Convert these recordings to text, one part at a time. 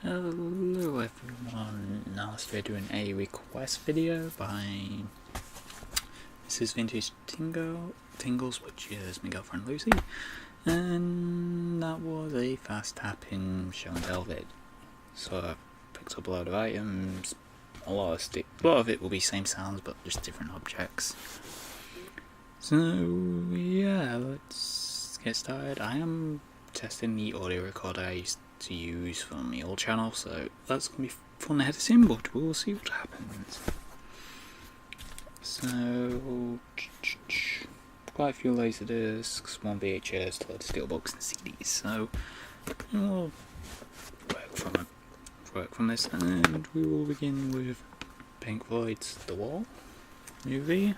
Hello everyone, Alastair doing a request video by Mrs. Vintage Tingles, which is my girlfriend Lucy, and that was a fast tapping show and tell vid. So I picked up a load of items, a lot of it will be same sounds but just different objects. So yeah, let's get started. I am testing the audio recorder I used to use for my old channel, so that's going to be fun editing, but we'll see what happens. So, quite a few laserdiscs, one VHS, a load of steelbooks and CDs, so we'll work from this, and we will begin with Pink Floyd's The Wall movie.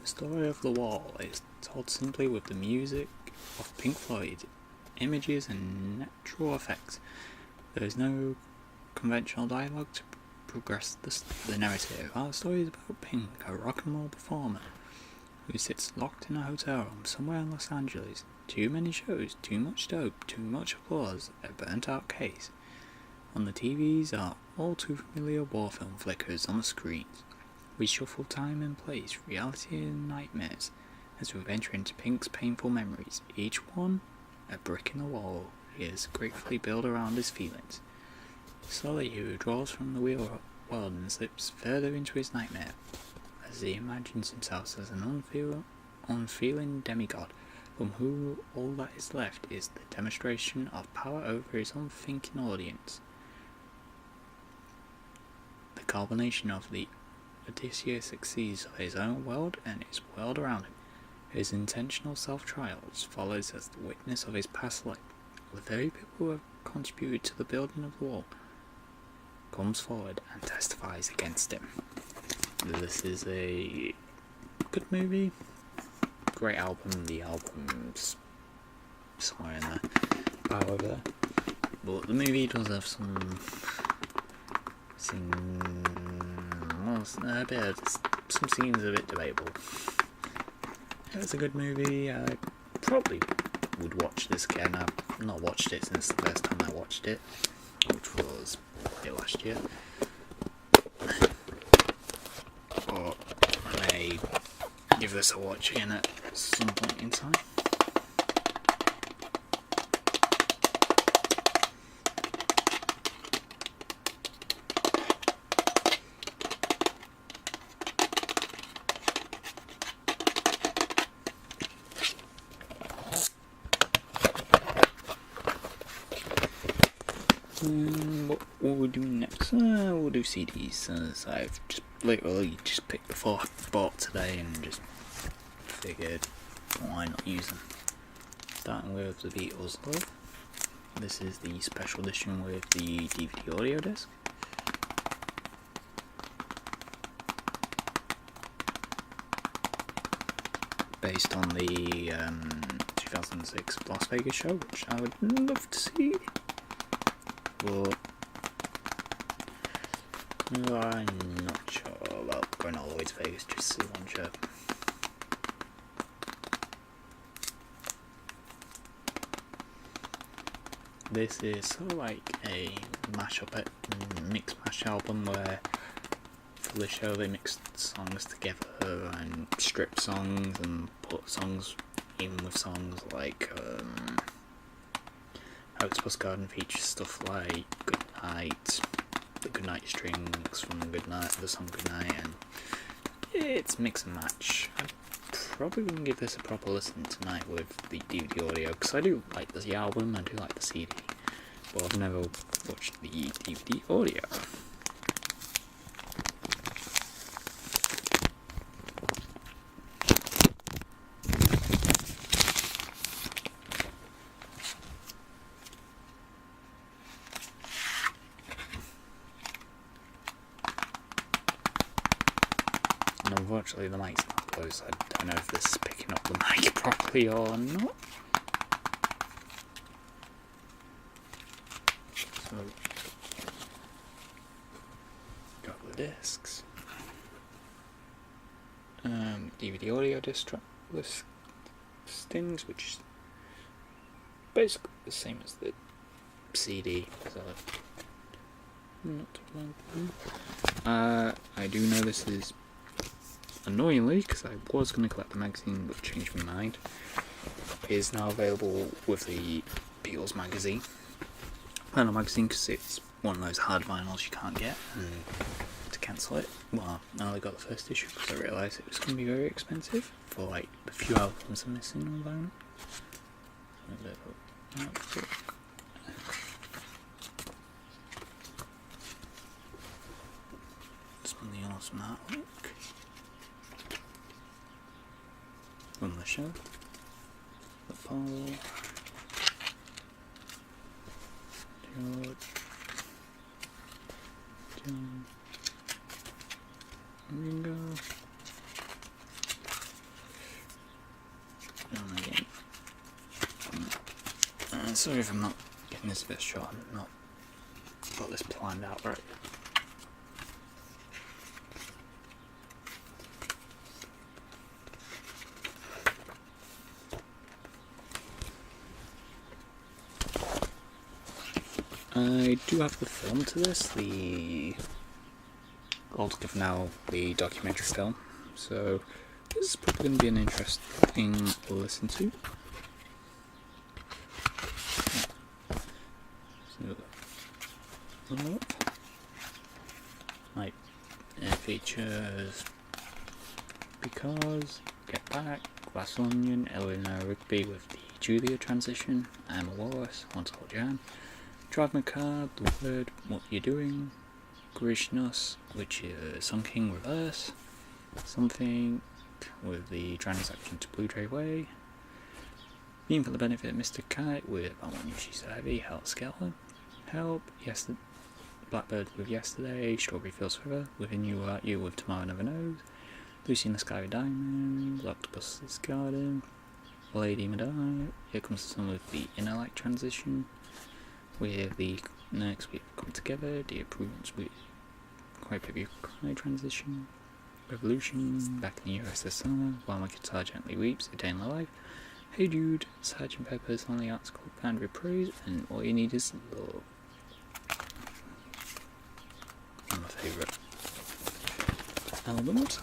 The story of The Wall is told simply with the music of Pink Floyd, images and natural effects. There is no conventional dialogue to progress the narrative. Our story is about Pink, a rock and roll performer who sits locked in a hotel room somewhere in Los Angeles. Too many shows, too much dope, too much applause, a burnt out case. On the TVs are all too familiar war film flickers on the screens. We shuffle time and place, reality and nightmares, as we venture into Pink's painful memories, each one a brick in the wall he has gratefully built around his feelings. Slowly he withdraws from the real world and slips further into his nightmare, as he imagines himself as an unfeeling demigod, from whom all that is left is the demonstration of power over his unthinking audience. The culmination of the Odysseus succeeds of his own world and his world around him. His intentional self-trials follows as the witness of his past life. The very people who have contributed to the building of the wall comes forward and testifies against him. This is a good movie, great album. The album's somewhere in there, over there. But the movie does have some scenes a bit debatable. It's a good movie. I probably would watch this again. I've not watched it since the first time I watched it, which was last year. But I may give this a watch again at some point in time. What will we do next? We'll do CDs, so I've just literally just picked the 4 I bought today and just figured why not use them. Starting with the Beatles Love. This is the special edition with the DVD audio disc. Based on the 2006 Las Vegas show, which I would love to see. But I'm not sure about going all the way to Vegas just to see one show. This is sort of like a mix mash album where for the show they mixed songs together and stripped songs and put songs in with songs like Octopus Garden features stuff like Goodnight, the Goodnight strings from the song Goodnight, and it's mix and match. I probably wouldn't give this a proper listen tonight with the DVD audio, because I do like the album, I do like the CD, but I've never watched the DVD audio. And unfortunately the mic's not close, I don't know if this is picking up the mic properly or not. So, got the discs. DVD audio disc listings, which is basically the same as the CD. So I do know this is annoyingly, because I was going to collect the magazine but changed my mind, is now available with the Beatles magazine. Vinyl magazine, because it's one of those hard vinyls you can't get, and to cancel it, well, I only got the first issue because I realised it was going to be very expensive for like the few albums I'm missing on vinyl. Something awesome artwork on the show. The Paul. George. John. Ringo. John again. Sorry if I'm not getting this best shot. I'm not got this planned out right. I do have the film to this, the altogether now the documentary film, so this is probably going to be an interesting listen to. So, like, it features Because, Get Back, Glass Onion, Eleanor Rigby with the Julia transition, Emma Wallace, Once Old Jan, Drive My Car, The Word, What You're Doing, Grishnos, which is Sun King Reverse, Something with the transaction to Blue Jay Way, Being for the Benefit of Mr. Kite with I Want You She's Heavy, Help Skeleton, Help, Blackbird with Yesterday, Strawberry Fields Forever, Within You Without You with Tomorrow Never Knows, Lucy in the Sky with Diamonds, Octopus's Garden, Lady Madonna, Here Comes the Sun with the Inner Light transition, with the Next Week Come Together, Dear Prudence with Cry Baby Cry transition, Revolution, Back in the USSR, While My Guitar Gently Weeps, A Day in the Life, Hey Jude, Sgt. Pepper's Lonely Hearts Club Band Reprise, and All You Need Is Love. One of my favourite albums.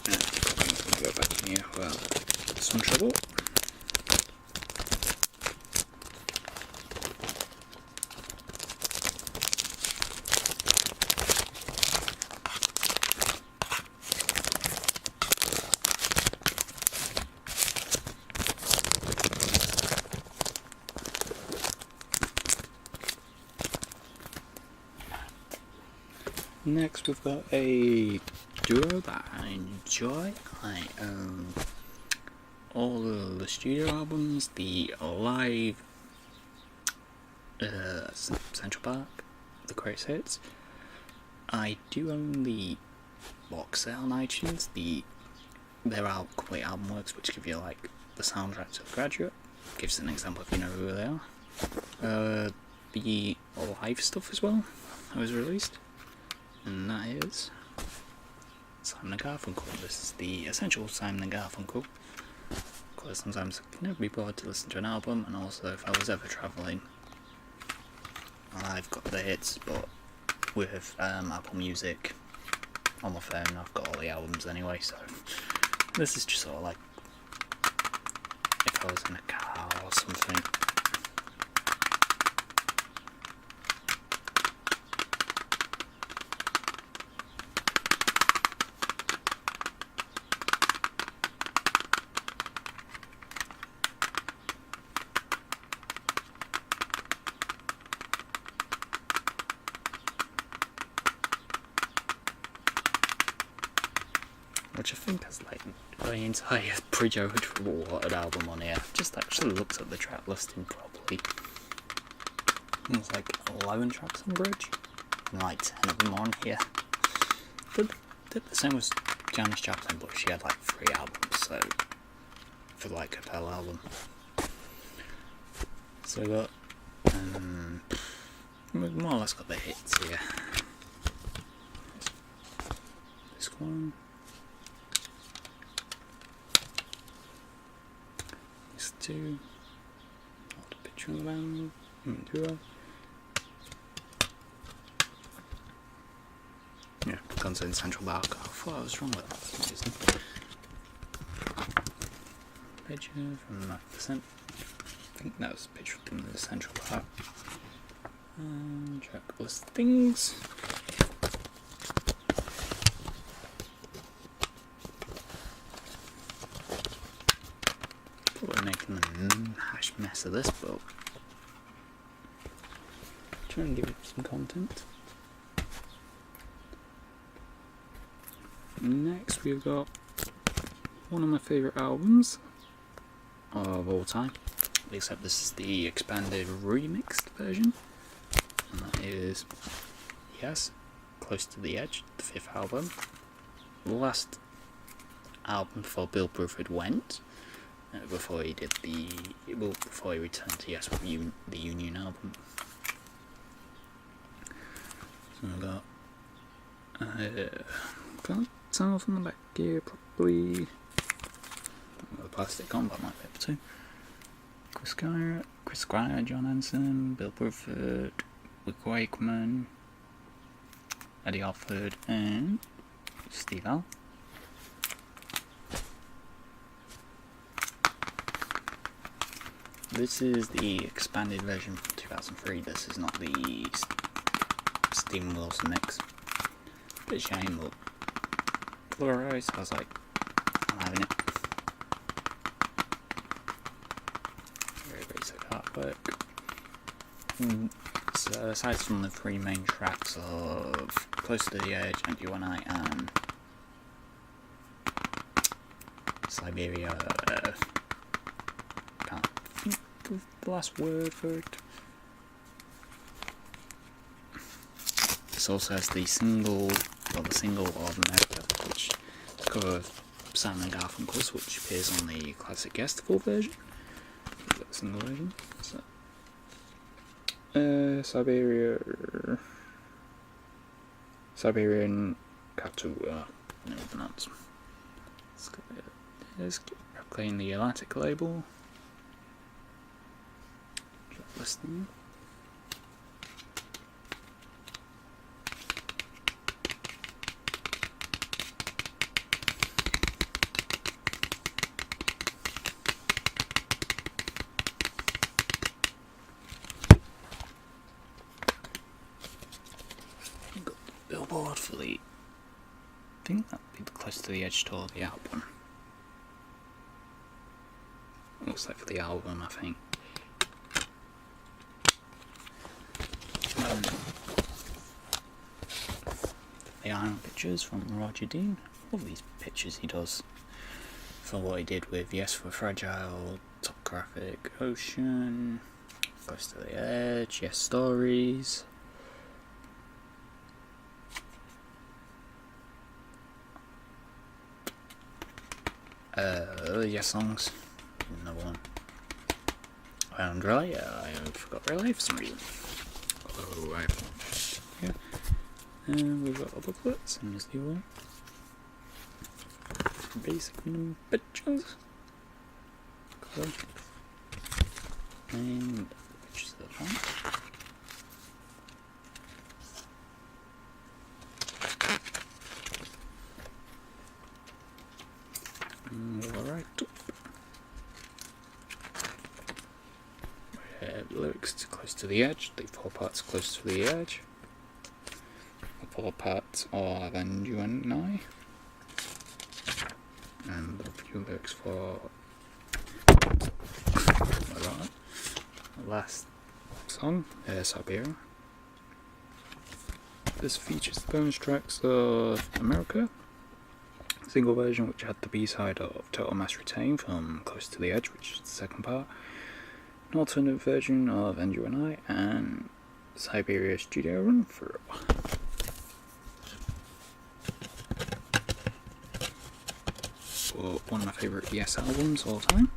I'm going to go back in here while some trouble. Next we've got a duo that I enjoy. I own all of the studio albums, the live Central Park, the greatest hits. I do own the box set on iTunes, their complete album works, which give you like the soundtrack to The Graduate. Gives an example if you know who they are. The live stuff as well that was released. And that is Simon & Garfunkel. This is the essential Simon & Garfunkel, because sometimes I can never be bored to listen to an album, and also if I was ever travelling, I've got the hits, but with Apple Music on my phone I've got all the albums anyway, so this is just sort of like if I was in a car or something. which I think has like the entire pre-George Watered album on here. I've just actually looked at the track listing properly. There's like 11 tracks on Bridge, and like 10 of them on here. Did the same with Janis Joplin, but she had like 3 albums, so for like a Pell album. So we've more or less got the hits here. This one. These 2. Not a picture of the band. Do I? Yeah, Guns in Central Park. I thought I was wrong with that for some reason. Picture from I think that was a picture from the Central Park. And track listings. Probably making a hash mess of this book. Try and give it some content. Next we've got one of my favourite albums of all time, except this is the expanded remixed version, and that is, yes, Close to the Edge, the 5th album. The last album before Bill Bruford went, before he returned to Yes with the Union album. So we've got tell from the back here properly. The plastic on, but I might be able to. Chris Squire, John Hanson, Bill Bruford, Wick Wakeman, Eddie Alford, and Steve Al. This is the expanded version from 2003. This is not the Stephen Wilson mix. Bit of shame, but alright, so I was like, I'm having it. Very basic artwork. So aside from the 3 main tracks of Close to the Edge, Empty One Eye, and Siberia, can't think of the last word for it. This also has the single of America, which is a cover of Simon & Garfunkel's, which appears on the classic guest full version. We've got the single version. So, Siberian Katua. No, not. Let's playing the Atlantic label. Listening. Billboard for the, I think that would be the Close to the Edge tour of the album. Looks like for the album, I think. The Iron pictures from Roger Dean. All these pictures he does for what he did with Yes for Fragile, Topographic Ocean, Close to the Edge, Yes Stories. Yes songs. Another one. And Relay. I forgot Relay for some reason. Oh, right. Yeah. And we've got a booklet, and there's the one. Basic minimum pictures. Cool. And pictures of the front. Alright. Lyrics to Close to the Edge, the 4 parts Close to the Edge. The 4 parts are Avenge You and I. And a few lyrics for the last song, Siberia. This features the bonus tracks of America, single version, which had the B-side of Total Mass Retain from Close to the Edge, which is the second part, an alternate version of And You and I, and Siberia Studio Run Through. One of my favourite Yes albums of all time,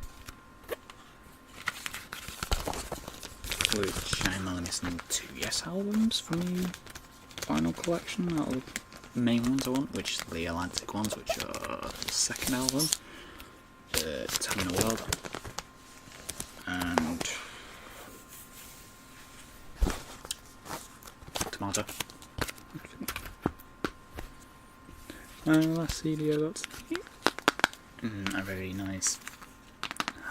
which I'm only missing 2 Yes albums from the final collection out of the main ones I want, which is the Atlantic ones, which are the second album, Terminal World, and Tomato. Last CD I got today. A very nice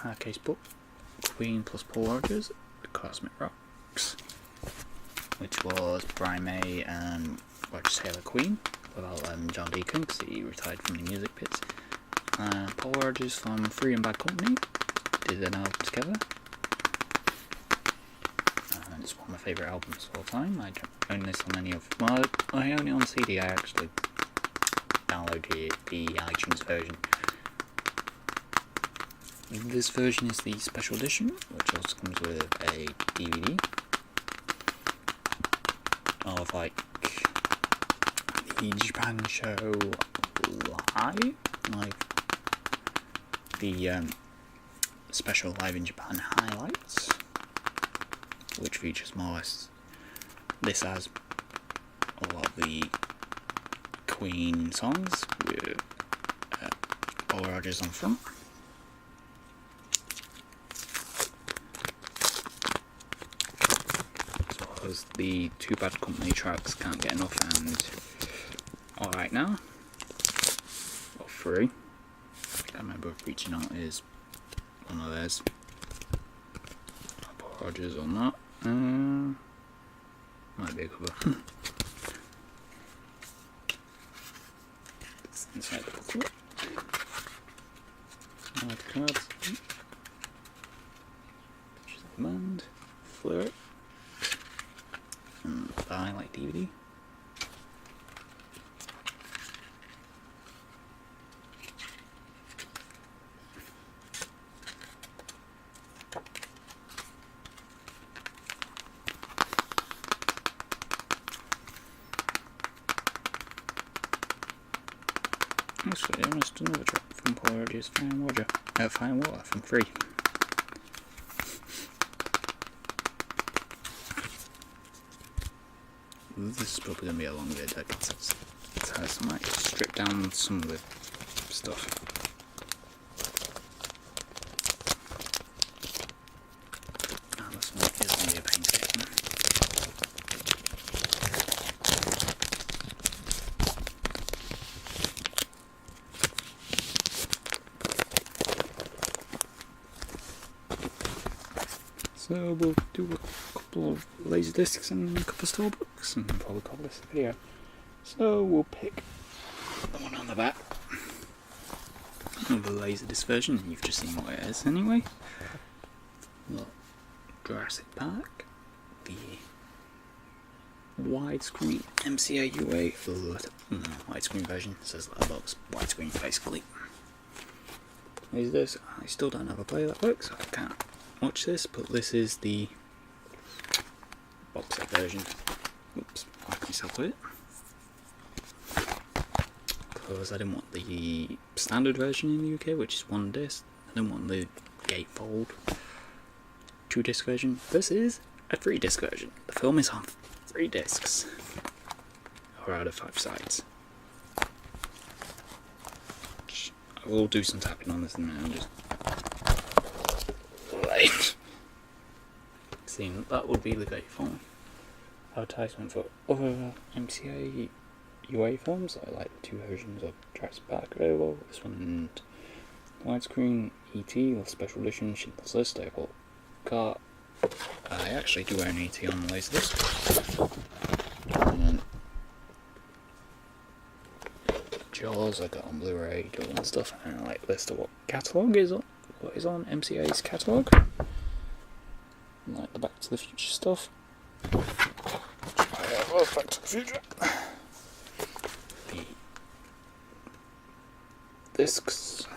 hardcase book, Queen plus Paul Rogers, The Cosmic Rocks, which was Brian May and Roger Taylor Queen, without John Deacon because he retired from the music pits. Paul Rogers from Free and Bad Company did an album together, and it's one of my favourite albums of all time. I don't own this on any of, well, I own it on CD. I actually downloaded the iTunes version. This version is the special edition, which also comes with a DVD of like the Japan show live, like the special Live in Japan highlights, which features more or less this as a lot of the Queen songs with Paul Rogers on front. The 2 Bad Company tracks, Can't Get Enough and Alright Now, or 3. I remember if Reaching Out is one of theirs. Paul Rogers on that. Might be a cover. It's inside the booklet. The cards. Pictures of the band. Lyric. And the highlight DVD. Actually, I missed another track from Paul Rogers, Fine Water from Free. This is probably going to be a long video because I might strip down some of the stuff. This one is going to be a painstaking. So we'll do a couple of laser discs and a couple of store books and probably call this a video. So we'll pick the one on the back of the laser disc version. You've just seen what it is anyway. Look, Jurassic Park, the widescreen MCA UA widescreen version. It says letterbox widescreen basically. Laser disc. I still don't have a player that works, so I can't watch this, but this is the box set version. Oops, I whacked myself with it. Because I didn't want the standard version in the UK, which is 1 disc. I didn't want the gatefold 2 disc version. This is a 3 disc version. The film is on 3 discs, or out of 5 sides. I will do some tapping on this in a minute. I'm just seeing that would be the gatefold. Advertisement for other MCA UA films. I like the 2 versions of Jurassic Park available. This one and widescreen ET or special edition Schindler's List. I bought car. I actually do own ET on the Laserdisc. And Jaws I got on Blu-ray, all that stuff, and I like the list of what catalogue is on. What is on MCA's catalogue? Like the Back to the Future stuff. Back to the Future. The discs.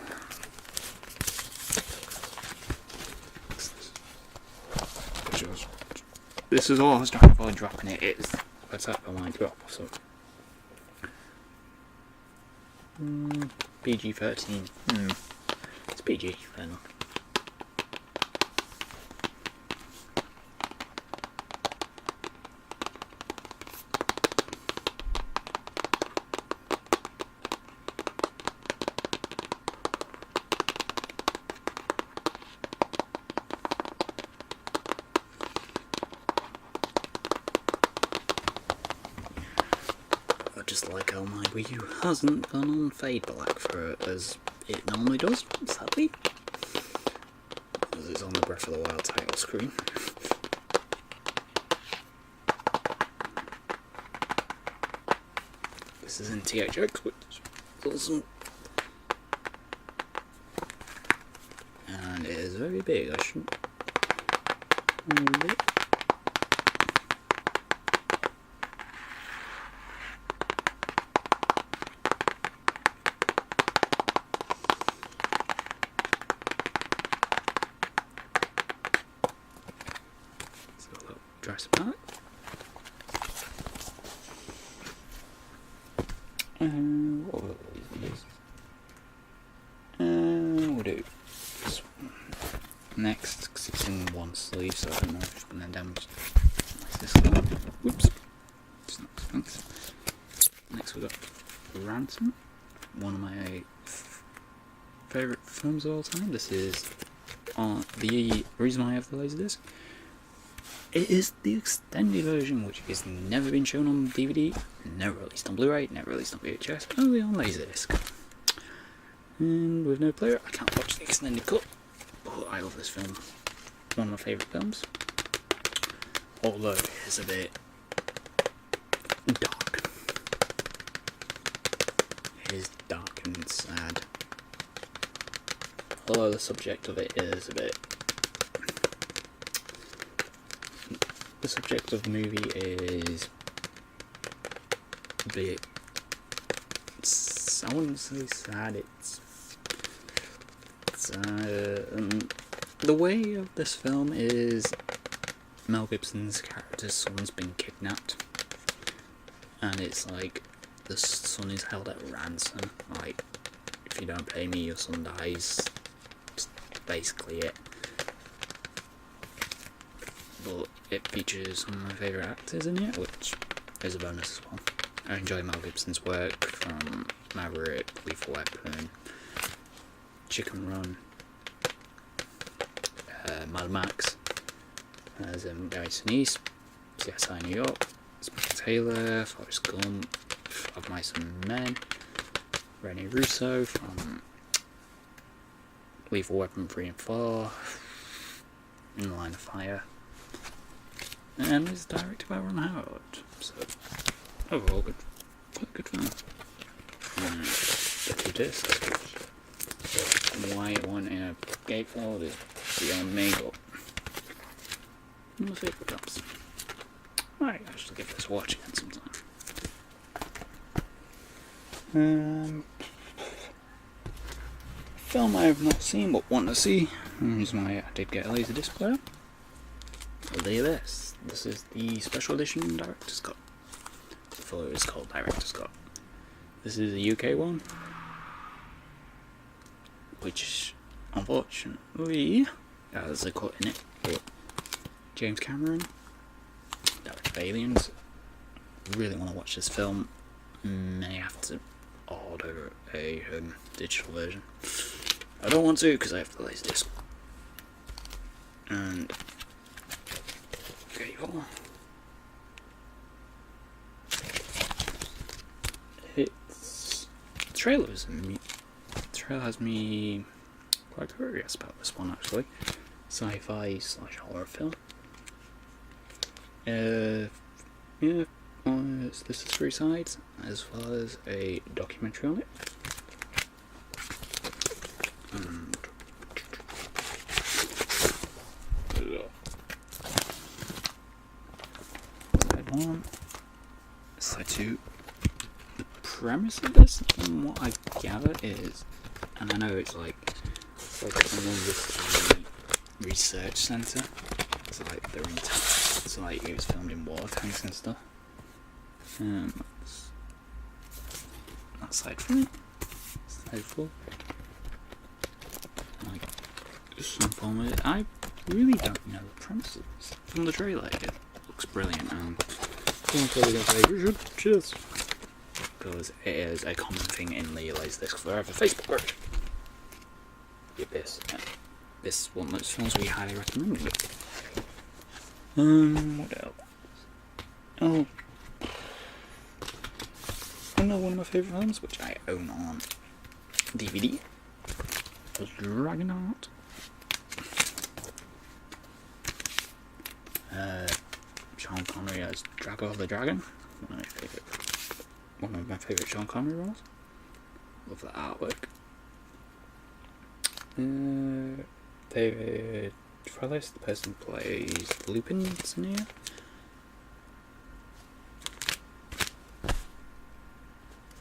This is all I was trying to avoid dropping it. It's a type I might drop, so. PG-13. It's PG, fair enough. Just like how my Wii U hasn't gone on fade black for it as it normally does, sadly. As it's on the Breath of the Wild title screen. This is in THX, which is awesome. And it is very big, I shouldn't. Dress back. What will these? We'll do this one next, because it's in one sleeve, so I don't know if it's been damaged. Like this one. Whoops. It's not thanks. Next we've got Ransom, one of my favourite films of all time. This is the reason why I have the Laserdisc. It is the extended version, which has never been shown on DVD, never released on Blu-ray, never released on VHS, only on Laserdisc. And with no player, I can't watch the extended cut, but I love this film. One of my favourite films. Although it is a bit dark. It is dark and sad. Although the subject of it is a bit... The subject of the movie is a bit, I wouldn't say sad, the way of this film is Mel Gibson's character's son's been kidnapped, and it's like the son is held at ransom, like, if you don't pay me your son dies, that's basically it. But it features some of my favourite actors in it, which is a bonus as well. I enjoy Mel Gibson's work from Maverick, Lethal Weapon, Chicken Run, Mad Max, as Gary Sinise, CSI New York, Spike Taylor, Forrest Gump, Of Mice and Men, Rene Russo from Lethal Weapon 3 and 4, In the Line of Fire. And it's directed by Ron Howard, so overall quite good film. The two discs, why it won in a gatefold is beyond me, but one of my favourite films. I might actually give this a watch again sometime. Film I have not seen but want to see, the reason why I did get a Laserdisc player. I'll do this. This is the special edition Director's Cut. Before it was called Director's Cut. This is a UK one, which unfortunately has a cut in it, but James Cameron, director of Aliens, really want to watch this film, may have to order a digital version. I don't want to because I have the Laserdisc. And okay, hold on. The trailer has me quite curious about this one actually. Sci-fi / horror film. This is 3 sides, as well as a documentary on it. And side 1, side 2. The premise of this, from what I gather, is and I know it's like this research centre. It's like they're in it's like it was filmed in water tanks and stuff. That's side 3. Side 4. Like some form of it. I really don't know the premises from the trailer. It looks brilliant. I'm probably gonna say you should cheers, because it is a common thing in the Laserdisc Forever Facebook group. The Abyss. This one of those films we highly recommend. What else? Oh, another one of my favourite films, which I own on DVD, was Dragonheart. Sean Connery as Drago the Dragon. One of my favourite Sean Connery roles. Love that artwork. David Trellis, the person who plays Lupin's in here.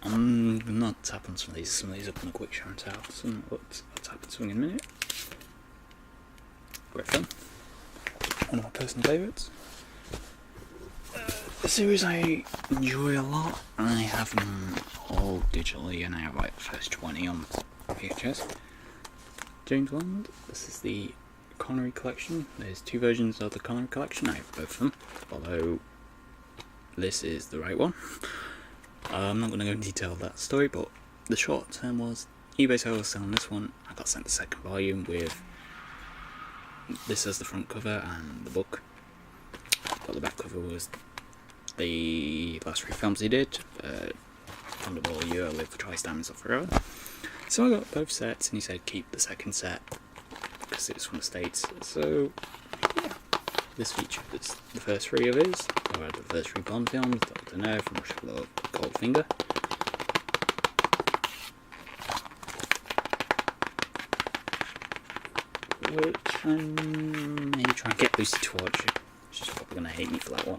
I'm not tapping some of these up in a quick show and tell. I'll tap into them in a minute. Great film. One of my personal favourites. A series I enjoy a lot. I have them all digitally, and I have like the first 20 on VHS. James Bond. This is the Connery collection. There's 2 versions of the Connery collection. I have both of them, although this is the right one. I'm not going to go into detail of that story, but the short term was eBay sale was selling this one. I got sent the second volume with this as the front cover and the book. But the back cover was the last 3 films he did. Thunderball, You, I Live for Twice, Diamonds Are Forever. So I got both sets, and he said keep the second set because it was from the States. So yeah, this featured the first 3 of his, or the first 3 Bond films: Dr. No, From Russia with Love, Goldfinger. Which I'm maybe try and get Lucy to watch. She's probably going to hate me for that one.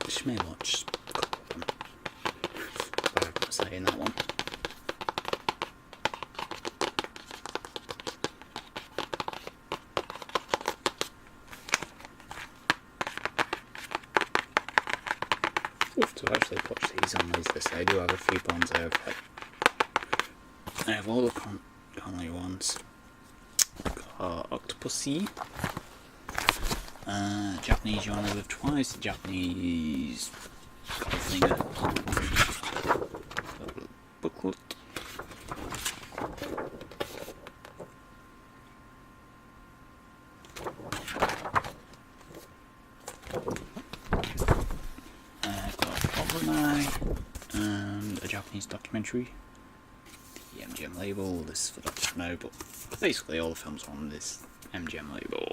She may watch a couple of them, but I'm not saying that one. To actually watch these on these list, I do have a few Bonds. I have all the Connery ones. Octopussy, Japanese You Only Live Twice, Japanese Goldfinger, booklet. And a Japanese documentary. The MGM label. This is for Dr. No, but basically all the films are on this MGM label.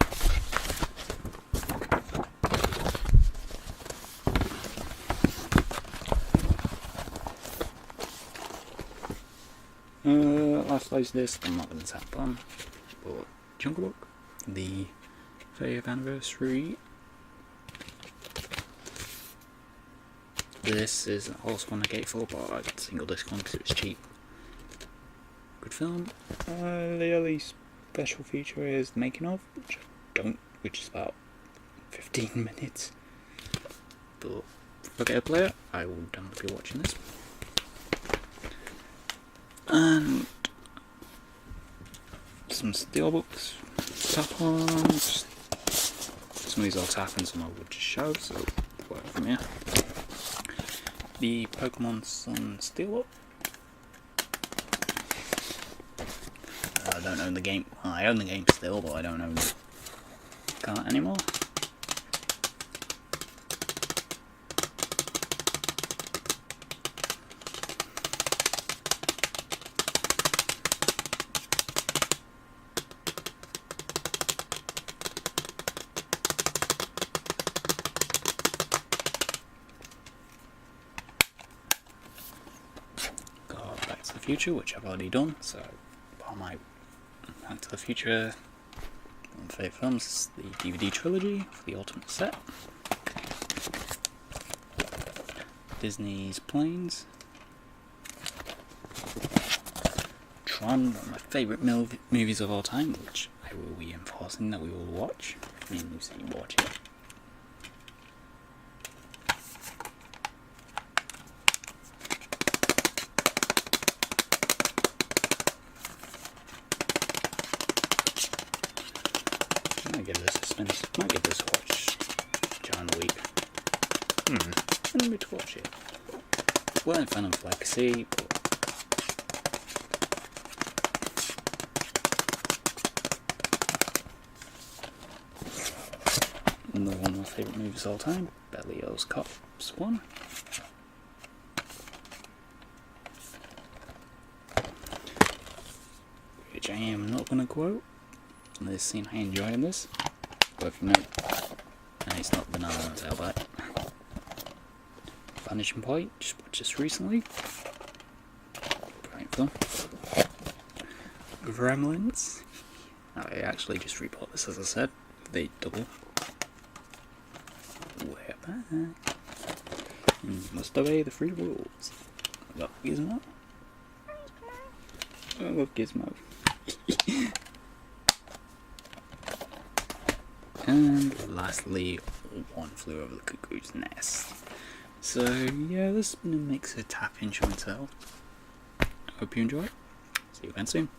Last place this, I'm not going to tap on, but Jungle Book, the 30th anniversary. This is also one I get for, but I got the single disc one because it was cheap. Good film. The only special feature is the making of, which is about 15 minutes. But if I get a player, I will definitely be watching this. And some steelbooks, tap on. Some of these I'll tap and some I will just show, so work from here. The Pokemon Sun Steelbook. I don't own the game. Well, I own the game still, but I don't own the cart anymore. Back to the Future, which I've already done, so on my Back to the Future, one of my favourite films is the DVD trilogy for the Ultimate set. Disney's planes. Tron, one of my favourite movies of all time, which I will be enforcing that we will watch. I mean, you say watch it. Might give this a spin. Might give this a watch during the week. I need to watch it. Well, in Phantom Legacy, but another one of my favourite movies of all time, Berlioz Cops 1. Which I am not going to quote. This scene I enjoy in this. But if you know, and it's not Banana on Tailbite. Vanishing Point, just watched this recently. Great fun. Gremlins. I actually just rebought this, as I said. They double. We're back. And you must obey the 3 rules. Got Gizmo. I love Gizmo. And lastly, One Flew Over the Cuckoo's Nest. So yeah, this has been a mix of tap in show and tell. Hope you enjoy it. See you again soon.